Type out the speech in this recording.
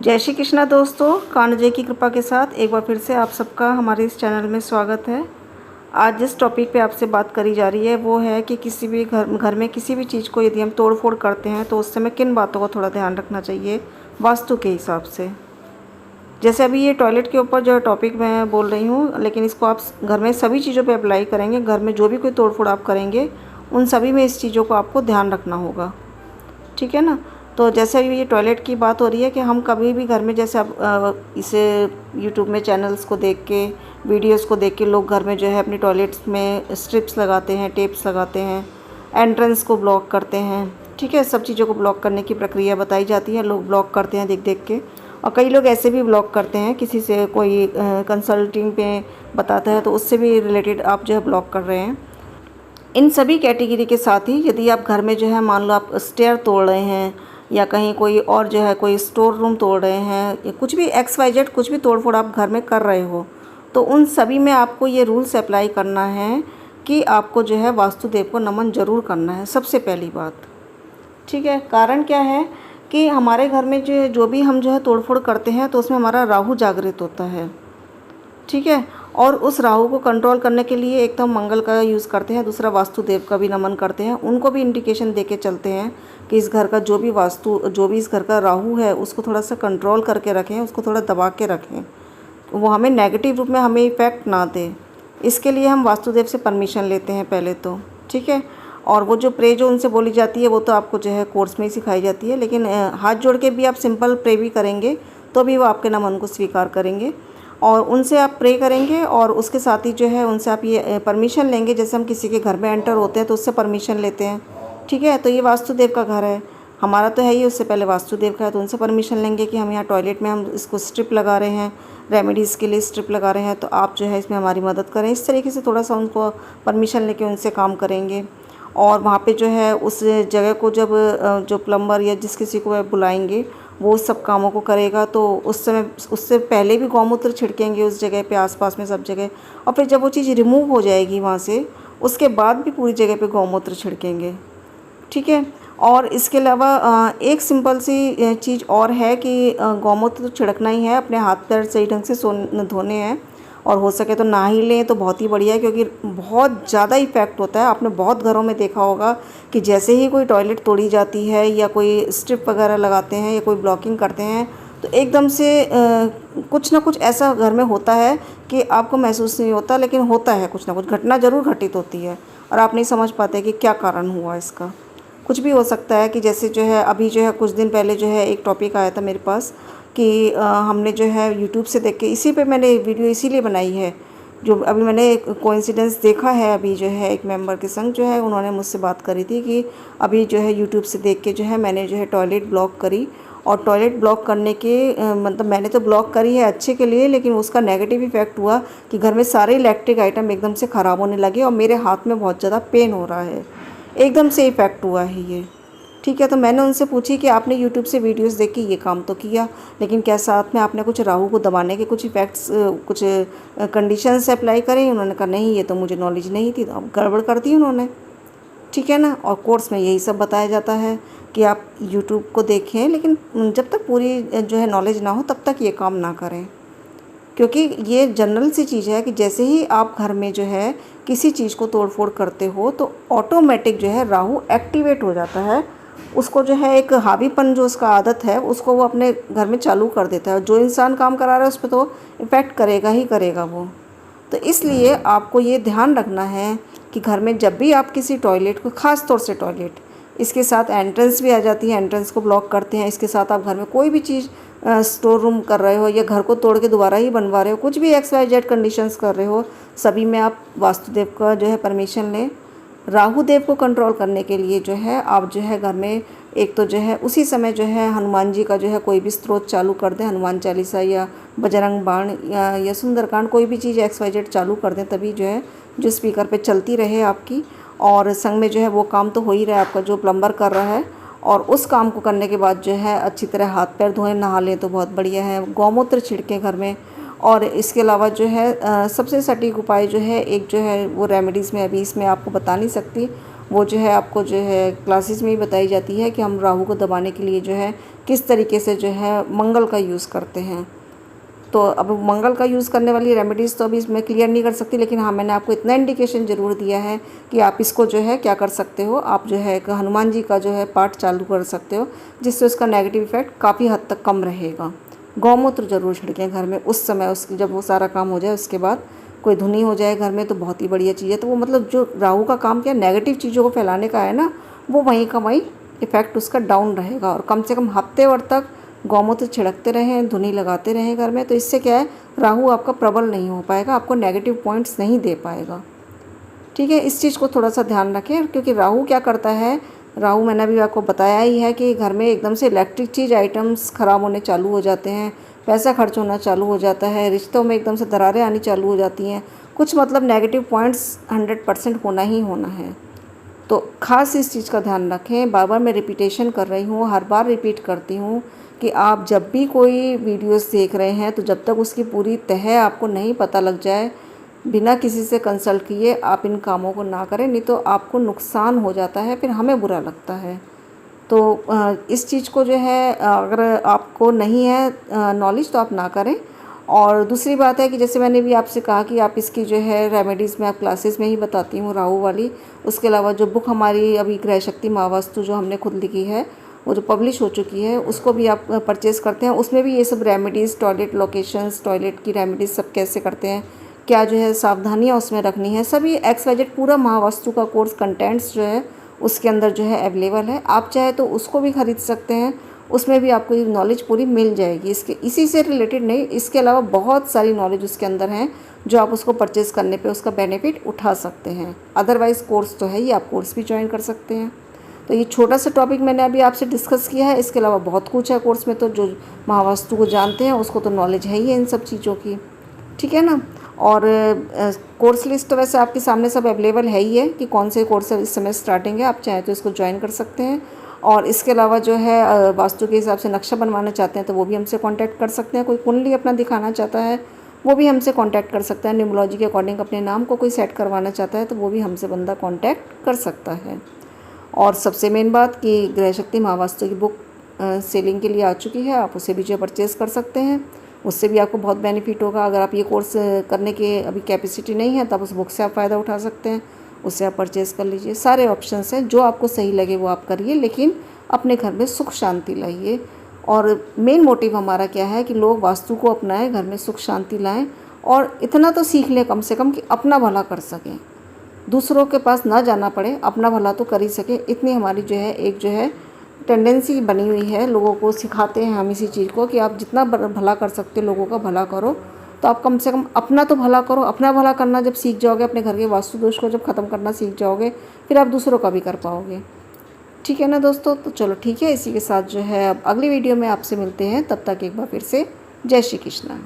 जय श्री कृष्णा दोस्तों, कान्हा की कृपा के साथ एक बार फिर से आप सबका हमारे इस चैनल में स्वागत है। आज जिस टॉपिक पे आपसे बात करी जा रही है वो है कि किसी भी घर में किसी भी चीज़ को यदि हम तोड़ फोड़ करते हैं तो उस समय किन बातों का थोड़ा ध्यान रखना चाहिए वास्तु के हिसाब से। जैसे अभी ये टॉयलेट के ऊपर जो टॉपिक मैं बोल रही हूँ, लेकिन इसको आप घर में सभी चीज़ों पर अप्लाई करेंगे। घर में जो भी कोई तोड़ फोड़ आप करेंगे उन सभी में इस चीज़ों को आपको ध्यान रखना होगा, ठीक है ना। तो जैसे अभी ये टॉयलेट की बात हो रही है कि हम कभी भी घर में जैसे अब इसे यूट्यूब में चैनल्स को देख के, वीडियोस को देख के लोग घर में जो है अपनी टॉयलेट्स में स्ट्रिप्स लगाते हैं, टेप्स लगाते हैं, एंट्रेंस को ब्लॉक करते हैं, ठीक है। सब चीज़ों को ब्लॉक करने की प्रक्रिया बताई जाती है, लोग ब्लॉक करते हैं देख देख के। और कई लोग ऐसे भी ब्लॉक करते हैं, किसी से कोई कंसल्टिंग पे बताता है तो उससे भी रिलेटेड आप जो है ब्लॉक कर रहे हैं। इन सभी कैटेगरी के साथ ही यदि आप घर में जो है मान लो आप स्टेयर तोड़ रहे हैं या कहीं कोई और जो है कोई स्टोर रूम तोड़ रहे हैं या कुछ भी XYZ कुछ भी तोड़ फोड़ आप घर में कर रहे हो, तो उन सभी में आपको ये रूल्स अप्लाई करना है कि आपको जो है वास्तुदेव को नमन ज़रूर करना है, सबसे पहली बात, ठीक है। कारण क्या है कि हमारे घर में जो भी हम जो है तोड़ फोड़ करते हैं तो उसमें हमारा राहु जागृत होता है, ठीक है। और उस राहु को कंट्रोल करने के लिए एक तो हम मंगल का यूज़ करते हैं, दूसरा वास्तुदेव का भी नमन करते हैं। उनको भी इंडिकेशन दे के चलते हैं कि इस घर का जो भी इस घर का राहु है उसको थोड़ा सा कंट्रोल करके रखें, उसको थोड़ा दबा के रखें, वो हमें नेगेटिव रूप में हमें इफ़ेक्ट ना दे। इसके लिए हम वास्तुदेव से परमिशन लेते हैं पहले तो, ठीक है। और वो जो प्रे जो उनसे बोली जाती है वो तो आपको जो है कोर्स में ही सिखाई जाती है, लेकिन हाथ जोड़ के भी आप सिंपल प्रे भी करेंगे तो भी वो आपके नमन को स्वीकार करेंगे। और उनसे आप प्रे करेंगे और उसके साथ ही जो है उनसे आप ये परमिशन लेंगे। जैसे हम किसी के घर में एंटर होते हैं तो उससे परमिशन लेते हैं, ठीक है। तो ये वास्तुदेव का घर है, हमारा तो है ही, उससे पहले वास्तुदेव का है, तो उनसे परमिशन लेंगे कि हम यहाँ टॉयलेट में हम इसको स्ट्रिप लगा रहे हैं, रेमेडीज़ के लिए स्ट्रिप लगा रहे हैं, तो आप जो है इसमें हमारी मदद करें। इस तरीके से थोड़ा सा उनको परमिशन लेके उनसे काम करेंगे। और वहाँ पे जो है उस जगह को जब जो प्लम्बर या जिस किसी को बुलाएंगे वो सब कामों को करेगा, तो उस समय उससे पहले भी गौमूत्र छिड़केंगे उस जगह पे, आसपास में सब जगह। और फिर जब वो चीज़ रिमूव हो जाएगी वहाँ से, उसके बाद भी पूरी जगह पे गौमूत्र छिड़केंगे, ठीक है। और इसके अलावा एक सिंपल सी चीज़ और है कि गौमूत्र तो छिड़कना ही है, अपने हाथ पैर सही ढंग से धोने हैं, और हो सके तो ना ही लें तो बहुत ही बढ़िया है, क्योंकि बहुत ज़्यादा इफ़ेक्ट होता है। आपने बहुत घरों में देखा होगा कि जैसे ही कोई टॉयलेट तोड़ी जाती है या कोई स्ट्रिप वगैरह लगाते हैं या कोई ब्लॉकिंग करते हैं तो एकदम से कुछ ना कुछ ऐसा घर में होता है कि आपको महसूस नहीं होता, लेकिन होता है, कुछ ना कुछ घटना ज़रूर घटित होती है और आप नहीं समझ पाते कि क्या कारण हुआ इसका। कुछ भी हो सकता है कि जैसे जो है अभी जो है कुछ दिन पहले जो है एक टॉपिक आया था मेरे पास कि हमने जो है यूट्यूब से देख के, इसी पे मैंने वीडियो इसीलिए बनाई है, जो अभी मैंने एक कोइंसिडेंस देखा है। अभी जो है एक मेंबर के संग जो है उन्होंने मुझसे बात करी थी कि अभी जो है यूट्यूब से देख के जो है मैंने जो है टॉयलेट ब्लॉक करी, और टॉयलेट ब्लॉक करने के मतलब मैंने तो ब्लॉक करी है अच्छे के लिए, लेकिन उसका नेगेटिव इफेक्ट हुआ कि घर में सारे इलेक्ट्रिक आइटम एकदम से ख़राब होने लगे और मेरे हाथ में बहुत ज़्यादा पेन हो रहा है, एकदम से इफ़ेक्ट हुआ है ये, ठीक है। तो मैंने उनसे पूछी कि आपने यूट्यूब से वीडियोस देख के ये काम तो किया, लेकिन क्या साथ में आपने कुछ राहु को दबाने के कुछ इफ़ेक्ट्स कुछ कंडीशंस अप्लाई करें? उन्होंने कहा नहीं, ये तो मुझे नॉलेज नहीं थी। तो अब गड़बड़ कर दी उन्होंने, ठीक है ना। और कोर्स में यही सब बताया जाता है कि आप यूट्यूब को देखें, लेकिन जब तक पूरी जो है नॉलेज ना हो तब तक ये काम ना करें, क्योंकि ये जनरल सी चीज़ है कि जैसे ही आप घर में जो है किसी चीज़ को तोड़ फोड़ करते हो तो ऑटोमेटिक जो है राहु एक्टिवेट हो जाता है। उसको जो है एक हावीपन जो उसका आदत है उसको वो अपने घर में चालू कर देता है। जो इंसान काम करा रहा है उस पर तो इफ़ेक्ट करेगा ही करेगा वो। तो इसलिए आपको ये ध्यान रखना है कि घर में जब भी आप किसी टॉयलेट को, ख़ास तौर से टॉयलेट, इसके साथ एंट्रेंस भी आ जाती है, एंट्रेंस को ब्लॉक करते हैं, इसके साथ आप घर में कोई भी चीज़ स्टोर रूम कर रहे हो या घर को तोड़ के दोबारा ही बनवा रहे हो, कुछ भी XYZ कंडीशंस कर रहे हो, सभी में आप वास्तुदेव का जो है परमिशन लें। राहु देव को कंट्रोल करने के लिए जो है आप जो है घर में एक तो जो है उसी समय जो है हनुमान जी का जो है कोई भी स्त्रोत चालू कर दें, हनुमान चालीसा या बजरंग बाण या सुंदरकांड, कोई भी चीज़ XYZ चालू कर दें, तभी जो है जो स्पीकर पे चलती रहे आपकी। और संग में जो है वो काम तो हो ही रहा है आपका जो प्लम्बर कर रहा है, और उस काम को करने के बाद जो है अच्छी तरह हाथ पैर धोएं, नहा लें तो बहुत बढ़िया है। गौमूत्र छिड़कें घर में। और इसके अलावा जो है सबसे सटीक उपाय जो है एक जो है वो रेमेडीज़ में अभी इसमें आपको बता नहीं सकती, वो जो है आपको जो है क्लासेस में ही बताई जाती है कि हम राहु को दबाने के लिए जो है किस तरीके से जो है मंगल का यूज़ करते हैं। तो अब मंगल का यूज़ करने वाली रेमेडीज़ तो अभी इसमें क्लियर नहीं कर सकती, लेकिन हाँ मैंने आपको इतना इंडिकेशन ज़रूर दिया है कि आप इसको जो है क्या कर सकते हो, आप जो है हनुमान जी का जो है पाठ चालू कर सकते हो, जिससे उसका नेगेटिव इफेक्ट काफ़ी हद तक कम रहेगा। गौमूत्र ज़रूर छिड़कें घर में उस समय, उसकी जब वो सारा काम हो जाए उसके बाद कोई धुनी हो जाए घर में तो बहुत ही बढ़िया चीज़ है। तो वो मतलब जो राहु का काम क्या नेगेटिव चीज़ों को फैलाने का है ना, वो वहीं का वहीं इफ़ेक्ट उसका डाउन रहेगा। और कम से कम हफ्ते भर तक गौमूत्र छिड़कते रहें, धुनी लगाते रहें घर में, तो इससे क्या है राहु आपका प्रबल नहीं हो पाएगा, आपको नेगेटिव पॉइंट्स नहीं दे पाएगा। ठीक है, इस चीज़ को थोड़ा सा ध्यान रखें, क्योंकि राहु क्या करता है, राहु मैंने अभी आपको बताया ही है कि घर में एकदम से इलेक्ट्रिक चीज़ आइटम्स ख़राब होने चालू हो जाते हैं, पैसा खर्च होना चालू हो जाता है, रिश्तों में एकदम से दरारें आनी चालू हो जाती हैं, कुछ मतलब नेगेटिव पॉइंट्स 100% होना ही होना है। तो ख़ास इस चीज़ का ध्यान रखें। बार बार मैं रिपीटेशन कर रही हूँ, हर बार रिपीट करती हूँ कि आप जब भी कोई वीडियोस देख रहे हैं तो जब तक उसकी पूरी तह आपको नहीं पता लग जाए, बिना किसी से कंसल्ट किए आप इन कामों को ना करें, नहीं तो आपको नुकसान हो जाता है, फिर हमें बुरा लगता है। तो इस चीज़ को जो है अगर आपको नहीं है नॉलेज तो आप ना करें। और दूसरी बात है कि जैसे मैंने भी आपसे कहा कि आप इसकी जो है रेमेडीज़ मैं आप क्लासेस में ही बताती हूँ राहु वाली। उसके अलावा जो बुक हमारी अभी ग्रह शक्ति महावास्तु जो हमने खुद लिखी है, वो जो पब्लिश हो चुकी है, उसको भी आप परचेज़ करते हैं। उसमें भी ये सब रेमेडीज़, टॉयलेट लोकेशंस, टॉयलेट की रेमेडीज़ सब कैसे करते हैं, क्या जो है सावधानियाँ उसमें रखनी है, सभी XYZ पूरा महावास्तु का कोर्स कंटेंट्स जो है उसके अंदर जो है अवेलेबल है। आप चाहे तो उसको भी ख़रीद सकते हैं, उसमें भी आपको ये नॉलेज पूरी मिल जाएगी। इसके इसी से रिलेटेड नहीं, इसके अलावा बहुत सारी नॉलेज उसके अंदर हैं जो आप उसको परचेज़ करने पे उसका बेनिफिट उठा सकते हैं। अदरवाइज़ कोर्स तो है ही, आप कोर्स भी ज्वाइन कर सकते हैं। तो ये छोटा सा टॉपिक मैंने अभी आपसे डिस्कस किया है, इसके अलावा बहुत कुछ है कोर्स में। तो जो महावास्तु को जानते हैं उसको तो नॉलेज है ही है इन सब चीज़ों की, ठीक है ना। और कोर्स लिस्ट तो वैसे आपके सामने सब अवेलेबल है ही है कि कौन से कोर्स इस समय स्टार्टिंग है, आप चाहें तो इसको ज्वाइन कर सकते हैं। और इसके अलावा जो है वास्तु के हिसाब से नक्शा बनवाना चाहते हैं तो वो भी हमसे कांटेक्ट कर सकते हैं। कोई कुंडली अपना दिखाना चाहता है वो भी हमसे कांटेक्ट कर सकता है। न्यूमरोलॉजी के अकॉर्डिंग अपने नाम को कोई सेट करवाना चाहता है तो वो भी हमसे बंदा कांटेक्ट कर सकता है। और सबसे मेन बात कि गृह शक्ति महावास्तु की बुक सेलिंग के लिए आ चुकी है, आप उसे भी जो परचेज़ कर सकते हैं, उससे भी आपको बहुत बेनिफिट होगा। अगर आप ये कोर्स करने के अभी कैपेसिटी नहीं है तब उस बुक से आप फ़ायदा उठा सकते हैं, उससे आप परचेज़ कर लीजिए। सारे ऑप्शंस हैं, जो आपको सही लगे वो आप करिए, लेकिन अपने घर में सुख शांति लाइए। और मेन मोटिव हमारा क्या है कि लोग वास्तु को अपनाएं, घर में सुख शांति लाएं, और इतना तो सीख लें कम से कम कि अपना भला कर सकें, दूसरों के पास ना जाना पड़े, अपना भला तो कर ही सकें। इतनी हमारी जो है एक जो है टेंडेंसी बनी हुई है, लोगों को सिखाते हैं हम इसी चीज़ को कि आप जितना भला कर सकते हो लोगों का भला करो। तो आप कम से कम अपना तो भला करो। अपना भला करना जब सीख जाओगे, अपने घर के वास्तु दोष को जब ख़त्म करना सीख जाओगे, फिर आप दूसरों का भी कर पाओगे। ठीक है ना दोस्तों, तो चलो ठीक है, इसी के साथ जो है अब अगली वीडियो में आपसे मिलते हैं। तब तक एक बार फिर से जय श्री कृष्णा।